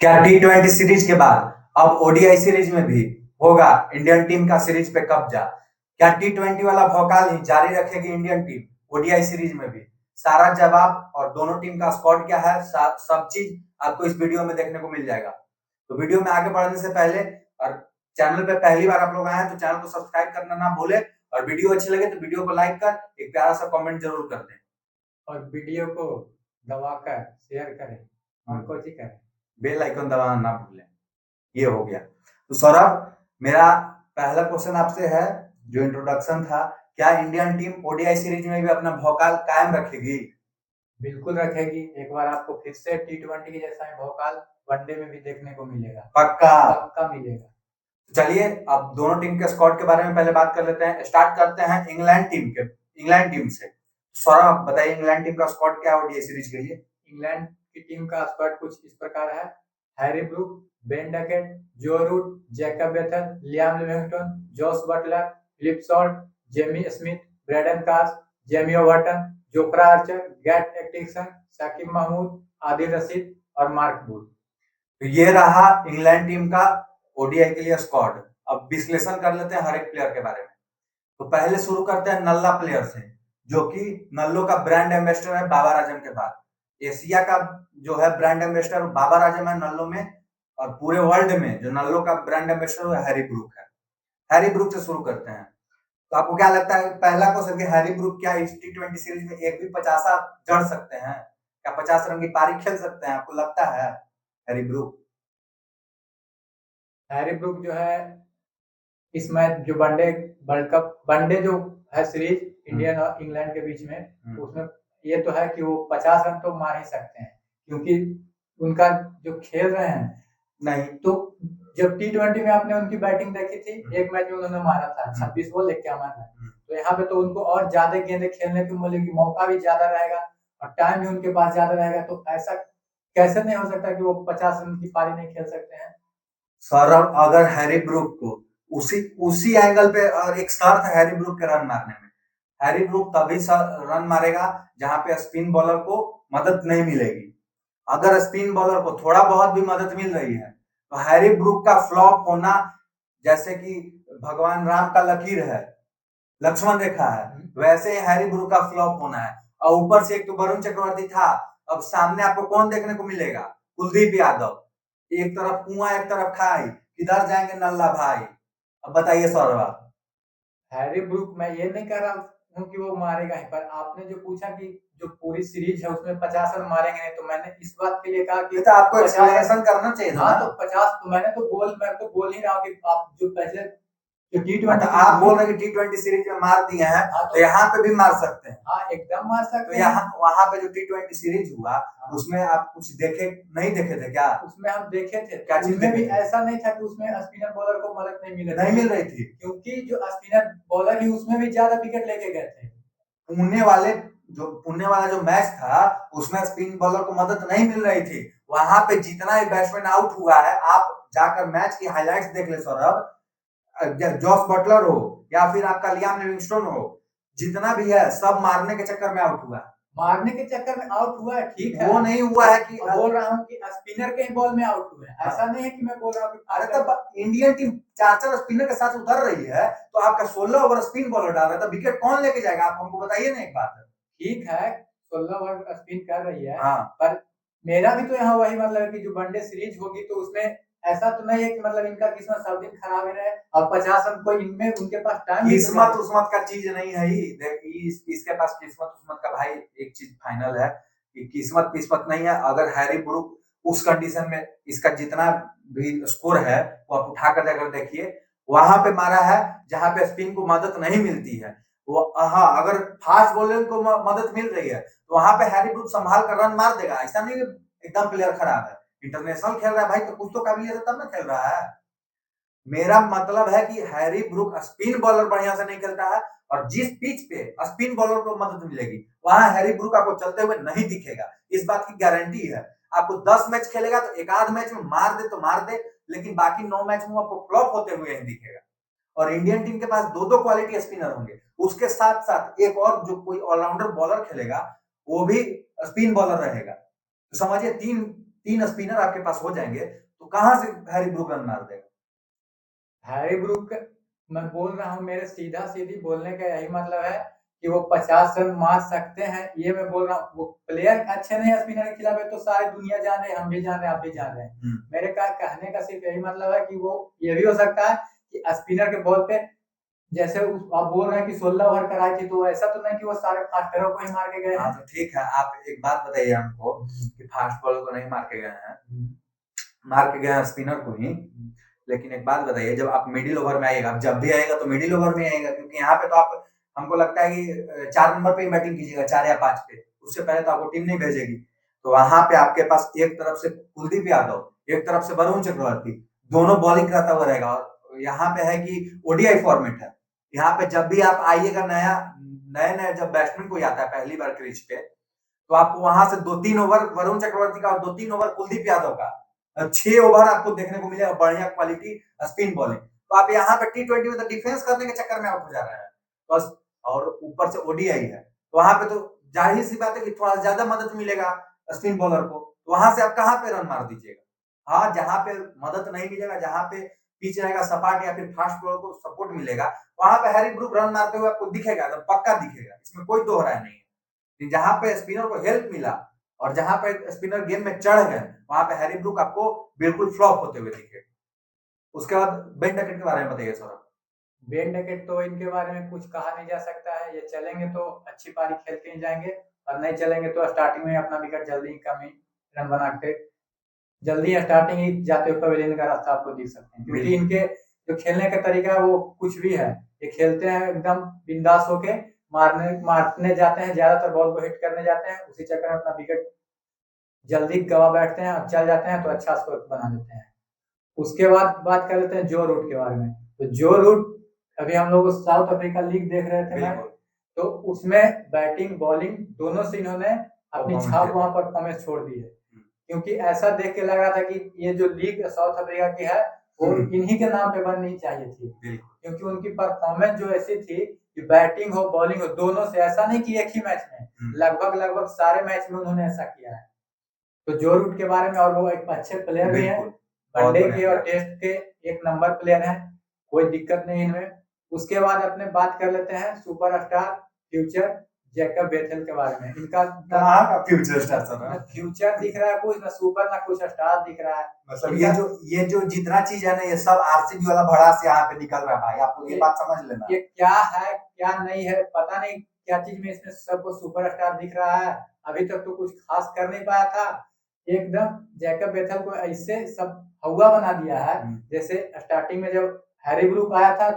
क्या T20 series के बाद अब ओडीआई सीरीज में भी होगा इंडियन टीम का सीरीज पे कब्जा? क्या T20 वाला भौकाल ही जारी रखेगी इंडियन टीम ओडीआई सीरीज में भी? सारा जवाब और दोनों टीम का स्क्वाड क्या है, सब चीज आपको इस वीडियो में देखने को मिल जाएगा। तो वीडियो में आगे बढ़ने से पहले और चैनल पे पहली बार आप लोग आए हैं तो चैनल को सब्सक्राइब करना ना भूले, और वीडियो अच्छी लगे तो वीडियो को लाइक कर एक प्यारा सा कमेंट जरूर कर दें और वीडियो को दबाकर शेयर करें और कुछ ही करें। बेल आइकन दबाना ना भूलें। ये हो गया। तो सौरभ, मेरा पहला क्वेश्चन आपसे है, जो इंट्रोडक्शन था, क्या इंडियन टीम ओडीआई सीरीज में भी अपना भौकाल कायम रखेगी? बिल्कुल रखेगी। एक बार आपको फिर से T20 के जैसा ही भौकाल वनडे में भी देखने को मिलेगा। पक्का? पक्का मिलेगा। चलिए अब दोनों टीम के स्क्वाड के बारे में पहले बात कर लेते हैं। स्टार्ट करते हैं इंग्लैंड टीम से। सौरभ बताइए, इंग्लैंड टीम का स्क्वाड क्या है ओडीआई सीरीज के लिए? इंग्लैंड की टीम का स्क्वाड कुछ इस प्रकार है: Harry Brook, Ben Duckett, Joe Root, Jacob Bethell, Liam Livingstone, Jos Buttler, Philip Salt, Jamie Smith, Brydon Carse, Jamie Overton, Jofra Archer, Gus Atkinson, Saqib Mahmood, Adil Rashid और मार्क वुड। तो ये रहा इंग्लैंड टीम का ओडीआई के लिए स्क्वाड। अब विश्लेषण कर लेते हैं हर एक प्लेयर के बारे में। तो पहले शुरू करते हैं नल्ला प्लेयर से, जो कि नल्लो का ब्रांड एम्बेसडर है बाबर आजम के बाद। एशिया का जो है ब्रांड एम्बेसडर बाबर आजम है नल्लो में, और पूरे वर्ल्ड में जो नल्लो का ब्रांड एम्बेसडर है हैरी ब्रूक है। हैरी ब्रूक से शुरू करते हैं। तो आपको क्या लगता है, पहला क्वेश्चन, कि हैरी ब्रूक क्या इस T20 सीरीज में एक भी 50 जड़ सकते हैं? क्या 50 रन की पारी खेल सकते हैं, आपको लगता है हैरी ब्रूक? हैरी ब्रूक जो है इस मैच जो वनडे वर्ल्ड कप वनडे जो है सीरीज इंडियन और इंग्लैंड के बीच में, उसमें ये तो है कि वो 50 रन तो मार ही सकते हैं, क्योंकि उनका जो खेल रहे हैं। नहीं तो जब T20 में आपने उनकी बैटिंग देखी थी, एक मैच में उन्होंने मारा था 26 बॉल 51 रन। तो यहाँ पे तो उनको और ज्यादा गेंदें खेलने को मिलेगी, मौका भी ज्यादा रहेगा और टाइम भी उनके पास ज्यादा रहेगा। तो ऐसा कैसे नहीं हो सकता कि वो 50 रन की पारी नहीं खेल सकते हैं। सौरभ, अगर हैरी ब्रूक को उसी उसी एंगल पे, और एक शर्त है हैरी ब्रूक के रन मारने में, हैरी ब्रूक तभी रन मारेगा जहां पे स्पिन बॉलर को मदद नहीं मिलेगी। अगर स्पिन बॉलर को थोड़ा बहुत भी मदद मिल रही है तो हैरी ब्रूक का फ्लॉप होना जैसे कि भगवान राम का लकीर है, लक्ष्मण रेखा है, वैसे ही हैरी ब्रूक का फ्लॉप होना है। और ऊपर से एक तो वरुण चक्रवर्ती था, अब सामने आपको कौन देखने को मिलेगा? कुलदीप यादव। एक तरफ कुआं एक तरफ खाई, किधर जाएंगे नल्ला भाई? अब बताइए सौरभ। हैरी ब्रूक मैं ये नहीं कह रहा हूँ कि वो मारेगा ही, पर आपने जो पूछा कि जो पूरी सीरीज है उसमें 50 रन मारेंगे नहीं, तो मैंने इस बात के लिए कहा कि तो आपको एक्सप्लेनेशन करना चाहिए था। हाँ, तो 50 तो मैं तो बोल ही रहा हूँ कि आप जो पहले जो T20 आप बोल रहे हैं कि T20 सीरीज में मार दिए हैं, तो यहाँ पे भी मार सकते हैं। हाँ, एकदम मार सकते तो हैं। यहाँ वहां पे जो T20 सीरीज हुआ, उसमें आप कुछ नहीं देखे थे क्या? उसमें हम देखे थे, क्या चीज उसमें भी देखे थे? ऐसा नहीं था कि उसमें स्पिनर बॉलर को मदद नहीं मिल रही थी, क्योंकि जो स्पिनर बॉलर ही उसमें भी ज्यादा विकेट लेके गए थे। पुणे वाला जो मैच था उसमें स्पिन बॉलर को मदद नहीं मिल रही थी। वहां पे जितना ही बैट्समैन आउट हुआ है, आप जाकर मैच की हाइलाइट्स देख ले सौरभ। जॉस बटलर हो या फिर आपका लियाम लिविंगस्टोन हो, जितना भी है सब मारने के चक्कर में आउट हुआ है। मारने के चक्कर में आउट हुआ है, ठीक है, वो नहीं हुआ है कि बोल रहा हूँ कि स्पिनर के बॉल में आउट हुए। ऐसा नहीं है कि मैं बोल रहा हूँ कि अरे तब इंडियन टीम 4 स्पिनर के साथ उतर रही है, तो आपका 16 ओवर स्पिन बॉलर डाल रहा है, तो विकेट कौन लेके जाएगा? आप हमको बताइए ना एक बात। ठीक है, 16 ओवर स्पिन कर रही है, हाँ, पर मेरा भी तो यहाँ वही मतलब है कि जो वनडे सीरीज होगी तो उसमें ऐसा तो नहीं है कि मतलब इनका किस्मत सब दिन खराब ही रहे और 50 रन कोई इनमें उनके पास टाइम किस्मत उस्मत का चीज नहीं है ही। इसके पास किस्मत उस्मत का भाई एक चीज फाइनल है कि किस्मत नहीं है। अगर हैरी ब्रूक उस कंडीशन में, इसका जितना भी स्कोर है वो आप उठा कर जाकर देखिए, वहां पे मारा है जहां पे स्पिन को मदद नहीं मिलती है। वो हाँ, अगर फास्ट बॉलर को मदद मिल रही है तो वहां पे हैरी ब्रूक संभाल कर रन मार देगा। ऐसा नहीं एकदम प्लेयर खराब है, इंटरनेशनल खेल रहा है भाई, तो कुछ तो काबिलियत है तब ना खेल रहा है। मेरा मतलब है कि हैरी ब्रूक स्पिन बॉलर बढ़िया से नहीं खेलता है, और जिस पिच पे स्पिन बॉलर को मदद मिलेगी वहां हैरी ब्रूक आपको चलते हुए नहीं दिखेगा, इस बात की गारंटी है। आपको 10 मैच खेलेगा तो एक आध मैच में मार दे, लेकिन बाकी 9 मैच में आपको फ्लॉप होते हुए नहीं दिखेगा। और इंडियन टीम के पास दो क्वालिटी स्पिनर होंगे, उसके साथ साथ एक और जो कोई ऑलराउंडर बॉलर खेलेगा वो भी स्पिन बॉलर रहेगा। तो समझिए 3 3 स्पिनर आपके पास हो जाएंगे तो कहां से हैरी ब्रूक रन मार देगा। हैरी ब्रूक, मैं बोल रहा हूँ, मेरे सीधा सीधी बोलने का यही मतलब है कि वो 50 रन मार सकते हैं, ये मैं बोल रहा हूँ। वो प्लेयर अच्छे नहीं है स्पिनर के खिलाफ, तो सारी दुनिया जान रहे, हम भी जान रहे, आप भी जान रहे हैं। मेरे का कहने का सिर्फ यही मतलब है कि वो ये भी हो सकता है कि स्पिनर के बॉल पे, जैसे आप बोल रहे हैं कि 16 ओवर कराई थी, तो ऐसा तो नहीं कि वो सारे फास्टरों को ही मार के गए हैं। हाँ तो ठीक है, आप एक बात बताइए हमको कि फास्ट बॉलर को नहीं मार के गए हैं, मार के गए हैं स्पिनर को ही। लेकिन एक बात बताइए, जब आप मिडिल ओवर में आएगा, जब भी आएगा तो मिडिल ओवर में आएगा, क्योंकि यहाँ पे तो आप, हमको लगता है कि 4 नंबर पे ही बैटिंग कीजिएगा, 4 या 5 पे, उससे पहले तो आपको टीम नहीं भेजेगी। तो वहां पे आपके पास एक तरफ से कुलदीप यादव, एक तरफ से वरुण चक्रवर्ती, दोनों बॉलिंग कराता हुआ रहेगा। और यहाँ पे है कि ओडीआई फॉर्मेट है, यहाँ पे जब भी आप आइएगा, नए नए जब बैट्समैन कोई आता है पहली बार क्रीज पे, तो आपको वहां से 2-3 ओवर वरुण चक्रवर्ती का और 2-3 ओवर कुलदीप यादव का, 6 ओवर आपको देखने को मिलेगा बढ़िया क्वालिटी स्पिन बॉलिंग। तो आप यहाँ पे T20 में तो डिफेंस करने के चक्कर में आउट हो जा रहे हैं बस, और ऊपर से ओडीआई है, तो वहां पे तो जाहिर सी बात है कि थोड़ा ज्यादा मदद मिलेगा स्पिन बॉलर को, तो वहां से आप कहाँ पे रन मार दीजिएगा। हाँ, जहां पे मदद नहीं मिलेगा, जहां पे पिच रहेगा सपाट या फिर फास्ट बॉलर को सपोर्ट मिलेगा, वहां पे हैरी ब्रूक रन मारते हुए आपको दिखेगा, एकदम पक्का दिखेगा, इसमें कोई दो राय नहीं है। जहां पे स्पिनर को हेल्प मिला और जहां पे स्पिनर गेम में चढ़ गए, वहां पे हैरी ब्रूक आपको बिल्कुल फ्लॉप होते हुए दिखे। उसके बाद बेन डकेट के बारे में बताइए सौरभ। बेन डकेट तो इनके बारे में कुछ कहा नहीं जा सकता है, ये चलेंगे तो अच्छी पारी खेलते ही जाएंगे, और नहीं चलेंगे तो स्टार्टिंग में अपना विकेट जल्दी कम ही रन बना के जल्दी स्टार्टिंग ही जाते हुए पवेलियन का रास्ता आपको दिख सकते हैं, क्योंकि इनके जो खेलने का तरीका है वो कुछ भी है। ये खेलते हैं एकदम बिंदास होके, मारने जाते हैं, ज्यादातर बॉल को हिट करने जाते हैं, उसी चक्कर में अपना विकेट जल्दी गवा बैठते हैं और चल जाते हैं, तो अच्छा स्कोर बना देते हैं। उसके बाद बात कर लेते हैं जो रूट के बारे में। तो जो रूट, अभी हम लोग साउथ अफ्रीका लीग देख रहे थे मैच, तो उसमें बैटिंग बॉलिंग दोनों से इन्होंने अपनी छाप वहां परफॉर्मेंस छोड़ दी है, क्योंकि ऐसा देख के लग रहा था कि ये जो लीग साउथ अफ्रीका की है वो इन्हीं के नाम पे बननी चाहिए थी, क्योंकि उनकी परफॉर्मेंस जो ऐसी थी कि बैटिंग हो बॉलिंग हो दोनों से, ऐसा नहीं कि एक ही मैच में, लगभग सारे मैच में उन्होंने ऐसा किया है। तो जो रूट के बारे में, और वो एक अच्छे प्लेयर भी हैं, वनडे के और टेस्ट के एक नंबर प्लेयर हैं, कोई दिक्कत नहीं इनमें। उसके बाद अपने बात कर लेते हैं सुपरस्टार फ्यूचर जैकब बेथेल के बारे में। इनका कहाँ का फ्यूचर स्टार सर? ना फ्यूचर दिख रहा है कुछ, ना सुपर ना कुछ स्टार दिख रहा है। मतलब ये जो जितना चीज है ना, ये सब आरसीबी वाला भड़ास यहाँ पे निकल रहा है भाई, आप लोग ये बात समझ लेना। ये क्या है क्या नहीं है पता नहीं, क्या चीज में इसमें सबको सुपरस्टार दिख रहा है। अभी तक तो कुछ खास कर नहीं पाया था, एकदम जैकब बेथेल को ऐसे सब हवा बना दिया है, जैसे स्टार्टिंग में जब हैरी ब्रूक आया था,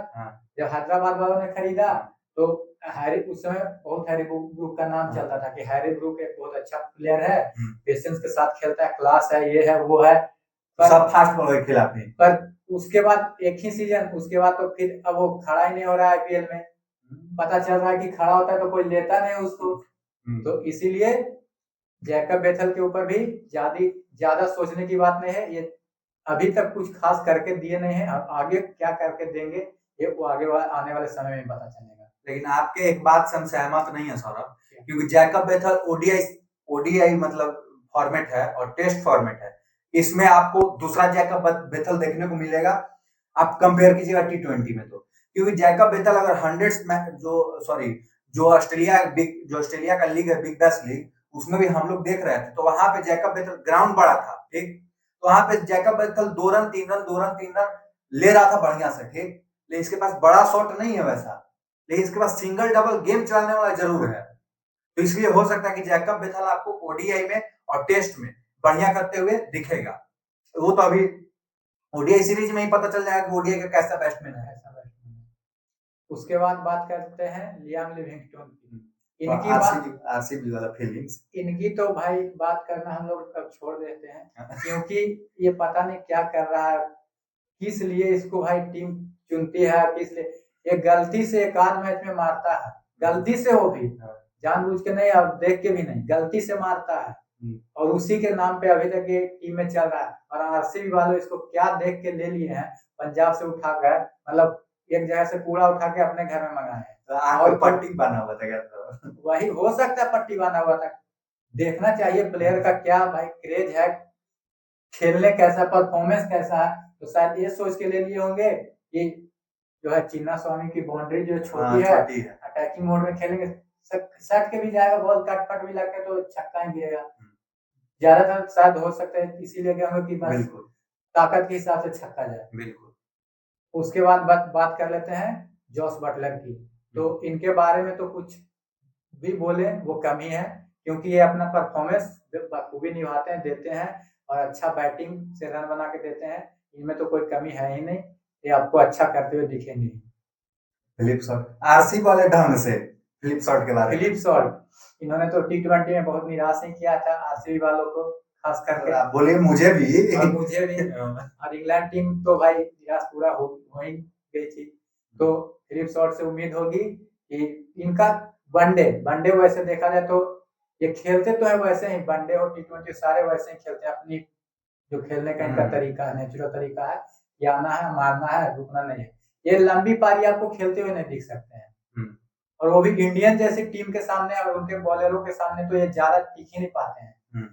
जब हैदराबाद वालों ने खरीदा, तो हैरी, उस समय बहुत हैरी ब्रूक का नाम चलता था कि हैरी ब्रूक एक बहुत अच्छा प्लेयर है, पेशेंस के साथ खेलता है, क्लास है, ये है वो है, सब फास्ट बॉलर के खिलाफ है। पर उसके बाद एक ही सीजन, उसके बाद तो फिर अब वो खड़ा ही नहीं हो रहा है आईपीएल में। पता चल रहा है कि खड़ा होता है तो कोई लेता नहीं उसको, तो इसीलिए जैकब बेथेल के ऊपर भी ज्यादा सोचने की बात नहीं है। ये अभी तक कुछ खास करके दिए नहीं है, आगे क्या करके देंगे ये वो आने वाले समय में पता चलेगा। लेकिन आपके एक बात से हम सहमत नहीं है सौरभ, क्योंकि जैकब बेथेल ओडीआई मतलब फॉर्मेट है और टेस्ट फॉर्मेट है, इसमें आपको दूसरा जैकब बेथेल देखने को मिलेगा। आप कंपेयर कीजिएगा T20 में, तो क्योंकि जैकब बेथेल अगर 100 जो ऑस्ट्रेलिया का लीग है, बिग बैश लीग, उसमें भी हम लोग देख रहे थे, तो वहां पे जैकब बेथेल ग्राउंड बड़ा था, ठीक, तो वहां पे Jacob Bethell 2 run 3 run 2 run 3 run ले रहा था बढ़िया से, ठीक, लेकिन इसके पास बड़ा शॉट नहीं है वैसा, लेकिन इसके पास सिंगल डबल गेम चलाने वाला जरूर है। तो इसलिए हो सकता है कि जैकब बेथेल आपको ओडीआई में और टेस्ट में बढ़िया करते हुए दिखेगा। वो तो अभी ओडीआई सीरीज में ही पता चल जाएगा कि ओडीआई का कैसा बैट्समैन है। उसके बाद बात करते हैं लियाम लिविंगस्टोन की। इनकी आरसीबी वाला फीलिंग्स, इनकी तो भाई बात करना हम लोग अब छोड़ देते हैं, क्योंकि ये पता नहीं क्या कर रहा है, किस लिए इसको भाई टीम चुनती है, किस लिए ये गलती से एक आध मैच में मारता है, गलती से, वो भी जानबूझ के नहीं और देख के भी नहीं, गलती से मारता है, और उसी के नाम पे अभी तक ये टीम में चल रहा है। और आरसीबी वालों इसको क्या देख के ले लिए हैं, पंजाब से उठा कर, मतलब एक जगह से कूड़ा उठा के अपने घर में मंगाए हैं, और पट्टी बना हुआ था, तो वही हो सकता है पट्टी बना हुआ था। देखना चाहिए प्लेयर का क्या भाई क्रेज है, खेलने कैसा, परफॉर्मेंस कैसा है, तो शायद ये सोच के ले लिए होंगे कि जो है चिन्ना स्वामी की बाउंड्री जो छोटी है, छोटी है। अटैकिंग मोड में खेलेंगे, सट के भी जाएगा, बॉल कट फट भी लगे तो छक्का ही गिरेगा। ज्यादातर शायद हो सकता है इसीलिए गया होगा कि बस बिल्कुल ताकत के हिसाब से छक्का जाए। बिल्कुल। उसके बाद बात कर लेते हैं जॉस बटलर की। तो इनके बारे में तो कुछ भी बोले वो कम ही है, क्योंकि ये अपना परफॉर्मेंस बखूबी निभाते हैं, देते हैं, और अच्छा बैटिंग से रन बना के देते हैं। इनमें तो कोई कमी है ही नहीं, ये आपको अच्छा करते हुए दिखेंगे। फिलिप शॉर्ट, आरसी वाले ढंग से फिलिप शॉर्ट के बारे में। फिलिप शॉर्ट इन्होंने तो टी20 में बहुत निराश ही किया था आरसीबी वालों को, खास करके। बोलिए मुझे भी और मुझे भी। और इंग्लैंड टीम तो भाई निराश पूरा हो ही गई थी। तो फिलिप शॉर्ट से उम्मीद होगी कि इनका वनडे वैसे देखा जाए तो ये खेलते तो है वैसे ही, वनडे और टी20 सारे वैसे ही खेलते हैं, अपनी जो खेलने का इनका तरीका है, नेचुरल तरीका है, ये आना है, मारना है, रुकना नहीं है। ये लंबी पारी आपको खेलते हुए नहीं दिख सकते हैं, और वो भी इंडियन जैसी टीम के सामने और उनके बॉलरों के सामने, तो ये ज्यादा टिक ही नहीं पाते हैं।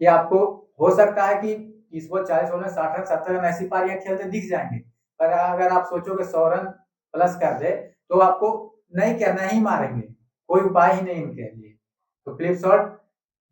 ये आपको हो सकता है कि 30 बॉल 40 बॉल में 60 रन 70 रन ऐसी पारियां खेलते दिख जाएंगे, पर अगर आप सोचोगे 100 रन प्लस कर दे तो आपको नहीं कहना ही मारेंगे, कोई उपाय ही नहीं इनके लिए। तो फिलिप शॉर्ट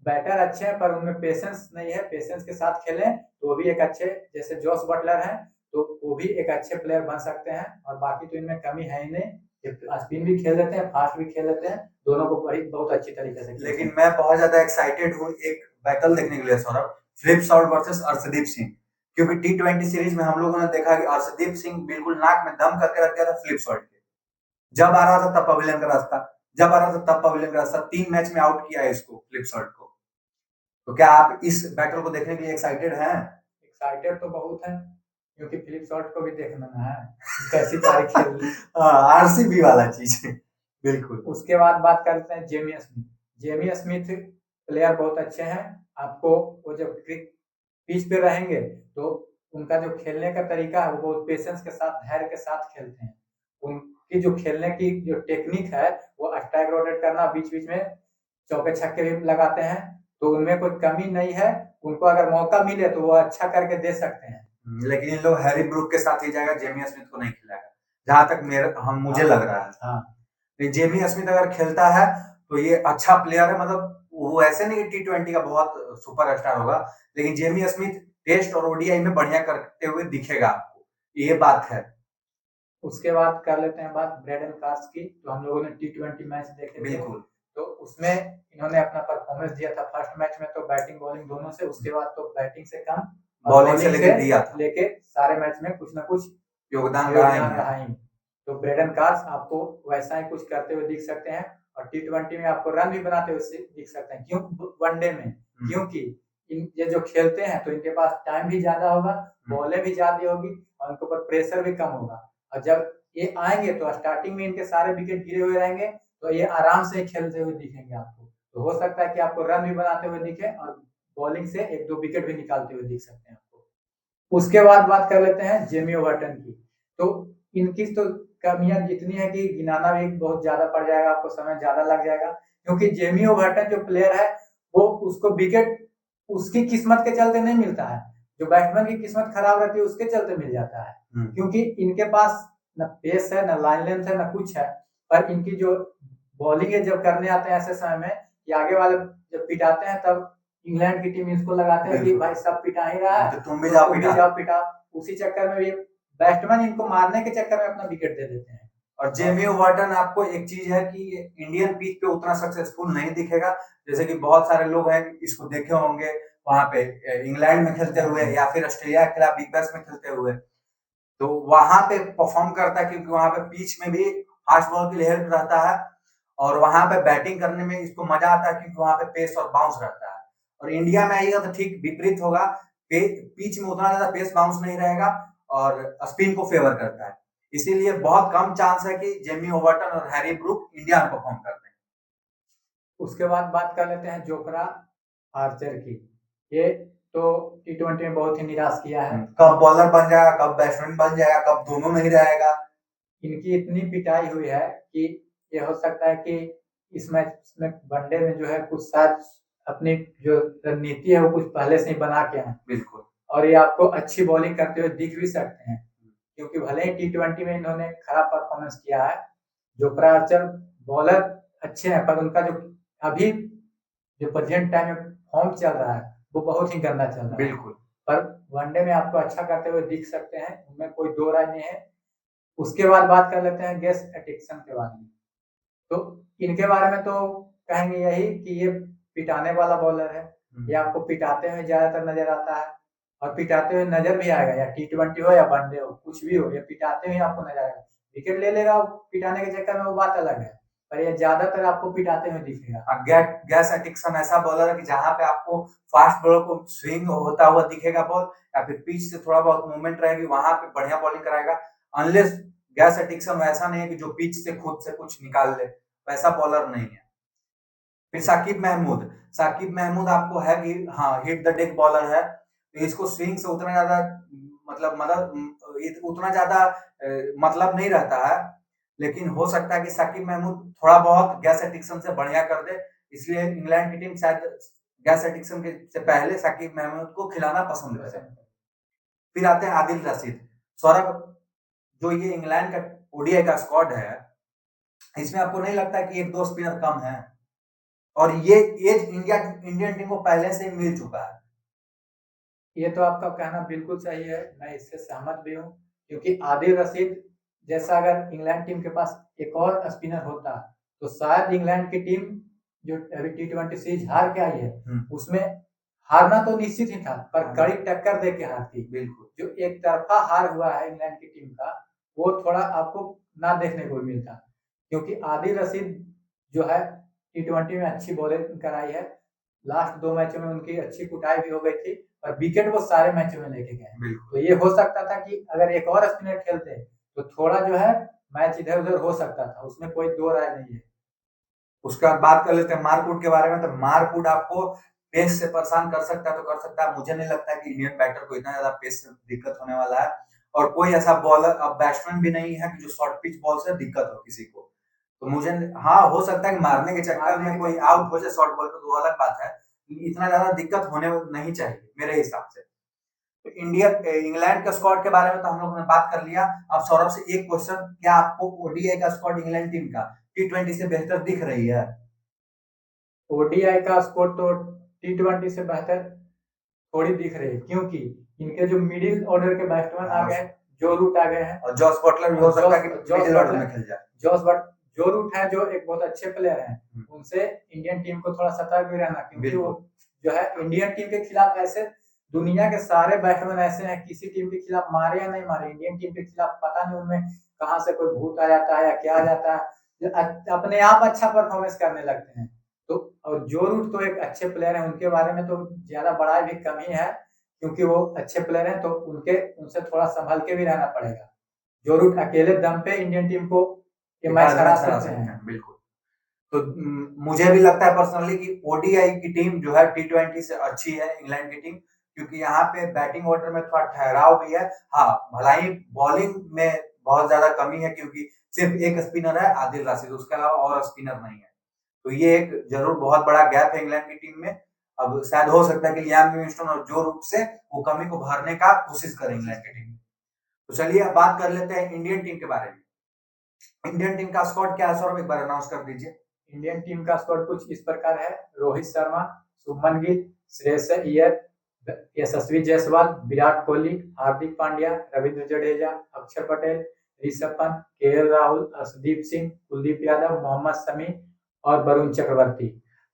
बैटर अच्छे हैं, पर उनमें पेशेंस नहीं है, पेशेंस के साथ खेलें तो वो भी एक अच्छे, जैसे जॉस बटलर हैं तो वो भी एक अच्छे प्लेयर बन सकते हैं। और बाकी तो इनमें कमी है ही नहीं, स्पिन भी खेल लेते हैं, फास्ट भी खेल लेते हैं, दोनों को बहुत अच्छी तरीके से। लेकिन मैं बहुत ज्यादा एक्साइटेड हूँ एक बैटल देखने के लिए Saurabh, Philip Short versus Arshdeep Singh, क्योंकि टी20 सीरीज में हम लोगों ने देखा कि अर्शदीप सिंह बिल्कुल नाक में दम करके रख गया था फिलिप शॉर्ट के, जब आ रहा था तब पवेलियन का रास्ता, जब आ रहा था तब पवेलियन का रास्ता, 3 मैच में आउट किया है इसको फिलिप शॉर्ट को। तो क्या आप इस बैटल को देखने के लिए एक्साइटेड हैं? एक्साइटेड तो बहुत है, क्योंकि फिलिप शॉर्ट को भी देखना है कैसी पारी खेल आरसीबी वाला चीज बिल्कुल। उसके बाद बात करते हैं Jamie Smith. Jamie Smith player बहुत अच्छे हैं, आपको वो जब पिच पे रहेंगे तो उनका जो खेलने का तरीका है वो बहुत पेशेंस के साथ, धैर्य के साथ खेलते हैं। उनकी जो खेलने की जो टेक्निक है वो स्ट्राइक रोटेट करना, बीच बीच में चौके छक्के भी लगाते हैं, तो उनमें कोई कमी नहीं है। उनको अगर मौका मिले तो वो अच्छा करके दे सकते हैं। लेकिन इन लोग हैरी ब्रूक के साथ ही जाएगा, जेमी स्मिथ को नहीं खिलाएगा, जहां तक मुझे लग रहा है। हाँ। जेमी स्मिथ अगर खेलता है तो ये अच्छा प्लेयर है, मतलब वो ऐसे नहीं कि टी20 का बहुत सुपर स्टार होगा, लेकिन जेमी स्मिथ टेस्ट और ओडीआई में बढ़िया करते हुए दिखेगा आपको, ये बात है। उसके बाद कर लेते हैं बात ब्रेडन कार्स की। तो हम लोगों ने टी20 मैच देखे बिल्कुल, तो उसमें इन्होंने अपना परफॉर्मेंस दिया था। फर्स्ट मैच में तो बैटिंग बॉलिंग दोनों से, उसके बाद तो बैटिंग से कम बॉलिंग से लेके सारे मैच में कुछ ना कुछ योगदान रहा ही। तो ब्रेडन कार्स आपको वैसा ही कुछ करते हुए दिख सकते हैं, और टी20 में आपको रन भी बनाते हुए दिख सकते हैं। क्यों वनडे में? क्योंकि ये जो खेलते हैं तो इनके पास टाइम भी ज्यादा होगा, बॉलें भी ज्यादा होगी, और इनके ऊपर प्रेशर भी कम होगा। और जब ये आएंगे तो स्टार्टिंग में इनके सारे विकेट गिरे हुए रहेंगे, तो ये आराम से खेलते हुए दिखेंगे आपको। तो हो सकता है कि आपको रन भी बनाते हुए दिखे, और बॉलिंग से 1-2 विकेट भी निकालते हुए दिख सकते हैं आपको। उसके बाद बात कर लेते हैं जेमी ओवर्टन की। तो इनकी तो कमियां जितनी है कि गिनाना भी बहुत ज्यादा पड़ जाएगा, आपको समय ज्यादा लग जाएगा, क्योंकि जेमी ओवर्टन जो प्लेयर है वो उसको विकेट उसकी किस्मत के चलते नहीं मिलता है, जो बैट्समैन की किस्मत खराब रहती है उसके चलते मिल जाता है। क्योंकि इनके पास न पेस है, न लाइन लेंथ है, न कुछ है, पर इनकी जो बॉलिंग है जब करने आते हैं ऐसे समय में कि आगे वाले जब पिटाते हैं तब इंग्लैंड की टीम इसको लगाते हैं कि भाई सब पिटा ही रहा है, तो तुम भी जाओ पिटा। उसी चक्कर में ये बैट्समैन इनको मारने के चक्कर में अपना विकेट दे देते हैं। और जेमी ओवर्टन आपको एक चीज है कि इंडियन पिच पे उतना सक्सेसफुल नहीं दिखेगा, जैसे कि बहुत सारे लोग हैं इसको देखे होंगे वहां पे इंग्लैंड में खेलते हुए या फिर ऑस्ट्रेलिया के खिलाफ बिग बैश में खेलते हुए, तो वहां पे परफॉर्म करता है, क्योंकि वहां पे पिच में भी फास्ट बॉल के लिए हेल्प रहता है, और वहां पे बैटिंग करने में इसको मजा आता है क्योंकि वहां पे पेस और बाउंस रहता है। और इंडिया में आएगा तो ठीक विपरीत होगा, पिच में उतना ज्यादा पेस बाउंस नहीं रहेगा और स्पिन को फेवर करता है, इसीलिए बहुत कम चांस है कि जेमी ओवर्टन और हैरी ब्रूक इंडिया में परफॉर्म करते हैं। उसके बाद बात कर लेते हैं जोफ्रा आर्चर की। ये तो टी20 में बहुत ही निराश किया है, कब बॉलर बन जाएगा, कब बैट्समैन बन जाएगा, कब दोनों नहीं रहेगा। इनकी इतनी पिटाई हुई है कि ये हो सकता है कि इस मैच में वनडे में जो है कुछ शायद अपनी जो रणनीति है वो कुछ पहले से ही बना के आए, बिल्कुल। और ये आपको अच्छी बॉलिंग करते हुए दिख भी सकते हैं, क्योंकि भले ही T20 में इन्होंने खराब परफॉर्मेंस किया है। जोफ्रा आर्चर बॉलर अच्छे हैं, पर उनका जो अभी जो प्रेजेंट टाइम में फॉर्म चल रहा है वो बहुत ही गंदा चल रहा है। बिल्कुल। पर वनडे में आपको अच्छा करते हुए दिख सकते हैं, उनमें कोई दो राय नहीं है। उसके बाद बात कर लेते हैं गेस एटिक्सन के बारे में। तो इनके बारे में तो कहेंगे यही कि ये पिटाने वाला बॉलर है, ये आपको पिटाते हुए ज्यादातर नजर आता है, और पिटाते हुए नजर भी आएगा, या T20 हो या वनडे हो, कुछ भी हो, ये पिटाते हुए आपको नजर आएगा। विकेट ले लेगा पिटाने के चक्कर में, वो बात अलग है, पर ये ज्यादातर आपको पिटाते हुए दिखेगा। गैस एटिक्सन ऐसा बॉलर है कि जहां पे आपको फास्ट बॉलर को स्विंग होता हुआ दिखेगा बॉल, या फिर पिच से थोड़ा बहुत मूवमेंट रहेगी, वहां पे बढ़िया बॉलिंग कराएगा। अनलेस गैस एटिक्सन वैसा नहीं है कि जो पिच से खुद से कुछ निकाल ले, वैसा बॉलर नहीं है। फिर साकिब महमूद आपको है कि हाँ हिट द डेक बॉलर है, तो इसको स्विंग से उतना ज्यादा उतना ज्यादा मतलब नहीं रहता है, लेकिन हो सकता है कि साकिब महमूद थोड़ा बहुत गैस एटिक्सन से बढ़िया कर दे, इसलिए इंग्लैंड की टीम शायद गैस एटिक्सन के से पहले साकिब महमूद को खिलाना पसंद करे। फिर आते हैं आदिल रशीद। सौरभ, जो ये इंग्लैंड का ओडीआई का स्क्वाड है, इसमें आपको नहीं लगता कि एक दो स्पिनर कम है? और ये एज इंडियन टीम को पहले से ही मिल चुका है। ये तो आपका कहना बिल्कुल सही है, मैं इससे सहमत भी हूँ, क्योंकि आदिल रशीद जैसा अगर इंग्लैंड टीम के पास एक और स्पिनर होता तो शायद इंग्लैंड की टीम जो अभी T20 सीरीज हार के आई है उसमें हारना तो निश्चित ही था, पर कड़ी टक्कर दे के हारती। बिल्कुल। जो एक तरफा हार हुआ है इंग्लैंड की टीम का, वो थोड़ा आपको ना देखने को मिलता, क्योंकि आदिल रशीद जो है T20 में अच्छी बॉलिंग कराई है, लास्ट 2 मैचों में उनकी अच्छी कुटाई भी हो गई थी, और विकेट वो सारे मैचों में लेके गए। तो ये हो सकता था कि अगर एक और स्पिनर खेलते तो थोड़ा जो है मैच इधर उधर हो सकता था, उसमें कोई दो राय नहीं है। उसके बाद बात कर लेते हैं मार्कवुड के बारे में। तो मार्कवुड आपको पेस से परेशान कर सकता है तो कर सकता है, मुझे नहीं लगता है कि इंडियन बैटर को इतना ज्यादा पेस से दिक्कत होने वाला है, और कोई ऐसा बॉलर अब बैट्समैन भी नहीं है कि जो शॉर्ट पिच बॉल से दिक्कत हो किसी को। तो मुझे हाँ हो सकता है कि मारने के चक्कर में कोई आउट हो जाए शॉर्ट बॉल पे, तो अलग बात है, इतना ज्यादा दिक्कत होने नहीं चाहिए मेरे हिसाब से। तो इंग्लैंड के स्क्वाड के बारे में तो हम लोगों ने बात कर लिया। अब सौरभ से एक क्वेश्चन, क्या आपको ओडीआई का स्क्वाड इंग्लैंड टीम का T20 से बेहतर दिख रही है? ओडीआई का स्कोर तो T20 से बेहतर थोड़ी दिख रही है, क्योंकि इनके जो मिडिल ऑर्डर के बैट्समैन आ गए, जो रूट आ गए हैं, और जॉस बटलर भी हो सकता है कि मिडिल ऑर्डर में खेल जाए। जो रूट है जो एक बहुत अच्छे प्लेयर हैं, उनसे इंडियन टीम को थोड़ा सतर्क भी रहना, क्योंकि वो जो है इंडियन टीम के खिलाफ ऐसे दुनिया के सारे बैट्समैन ऐसे हैं, किसी टीम के खिलाफ मारे या नहीं मारे, इंडियन टीम के खिलाफ पता नहीं उनमें कहाँ से कोई भूत आ जाता है या क्या आ जाता है, अपने आप अच्छा परफॉर्मेंस करने लगते हैं। तो और जो रूट तो एक अच्छे प्लेयर हैं, उनके बारे में तो ज्यादा बड़ाई भी कम ही है, क्योंकि वो अच्छे प्लेयर हैं, तो उनसे थोड़ा संभल के भी रहना पड़ेगा। जो रूट अकेले दम पे इंडियन टीम को ये मैच हरा सकते हैं। बिल्कुल। तो मुझे भी लगता है पर्सनली कि ओडीआई की टीम जो है T20 से अच्छी है इंग्लैंड की टीम, क्योंकि यहाँ पे बैटिंग ऑर्डर में थोड़ा ठहराव भी है। हाँ भला ही बॉलिंग में बहुत ज्यादा कमी है, क्योंकि सिर्फ एक स्पिनर है आदिल रशीद, उसके अलावा और स्पिनर नहीं है। तो ये एक जरूर बहुत बड़ा गैप है इंग्लैंड की टीम में। अब शायद हो सकता है कि लियाम लिविंगस्टन और जो रूट से वो कमी को भरने का कोशिश करे इंग्लैंड की टीम। तो चलिए अब बात कर लेते हैं इंडियन टीम के बारे में। इंडियन टीम का स्क्वाड क्या है सौरभ, एक बार अनाउंस कर दीजिए। इंडियन टीम का स्क्वाड कुछ इस प्रकार है: रोहित शर्मा, शुभमन गिल, श्रेयस अय्यर, यशस्वी जायसवाल, विराट कोहली, हार्दिक पांड्या, रविंद्र जडेजा, अक्षर पटेल, ऋषभ पंत, केएल राहुल, अर्शदीप सिंह, कुलदीप यादव, मोहम्मद शमी और वरुण चक्रवर्ती।